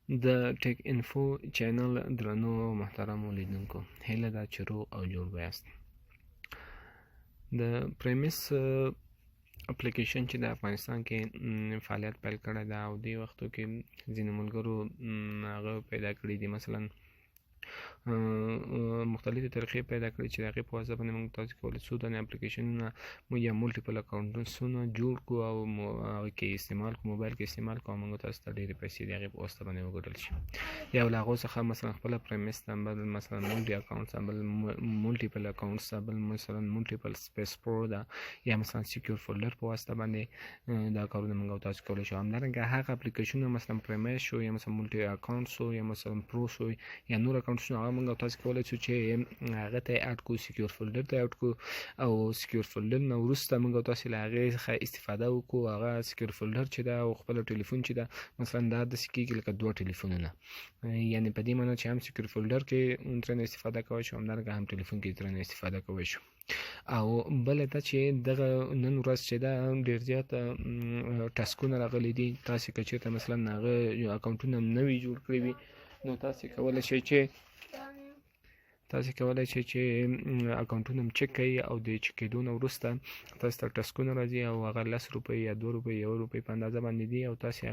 د ټیک انفو چینل درنو محترمو لیدونکو، هیله ده چې روغ او جوړ یاست. د پریمیس اپلیکیشن چې د افغانستان کې فعالیت پیل کړی ده او دې وختو کې ځینې ملګرو هغه پیدا کړي دي، مثلا مختلفې طریقې پیدا کړي چې د هغې په واسطه باندې موږ تاسو کولی څو دانې اپلیکیشنونه یا مولټیپل اکاونټسونه جوړ کړو او هغه کې استعمال کړو، موبایل کې استعمال کړو او موږ تاسو ته ډېرې پیسې د هغې په واسطه باندې وګټل شي. یو له هغو څخه مثلا خپله پریمیس ته بل مثلا مولټي اکاونټس ده، بل مولټیپل اکاونټس ده، بل مثلا مولټیپل سپیس پرو ده، یا مثلا سیکیور فولډر په واسطه باندې دا کارونه موږ تاسو کولی شو. همدارنګه هغه اپلیکیشنونه مثلا پریمیس شو یا مثلا مولټي اکاونټ شو یا مثلا پرو شو یا نور اکاونټسونه هغه موږ تاسو کولی شو چې هغه ته اډ کو، سیکیور فولډر ته اډ کو او سیکیور فولډر نه وروسته موږ تاسو له هغې څخه استفاده وکړو. هغه سیکیور فولډر چې ده او خپل ټلیفون چې ده مثلا دا داسې کېږي لکه دوه ټلیفونونه، یعنې په دې معنی چې هم سیکیور فولډر کې ترېنه استفاده کولی شو، همدارنګه هم ټلیفون کې ترېنه استفاده کولی شو. او بله دا چې دغه نن ورځ چې ده ډېر زیات ټاسکونه راغلي دي. تاسې که چېرته مثلا هغه اکاونټونه نوي جوړ کړي وي نو تاسې کولی شئ چې اکاونټونه هم چک کړئ او د چک کېدو نه وروسته تاسو ته ټاسکونه راځي او هغه 10 روپۍ یا 2 روپۍ یا 1 روپۍ په اندازه باندې دي او تاسې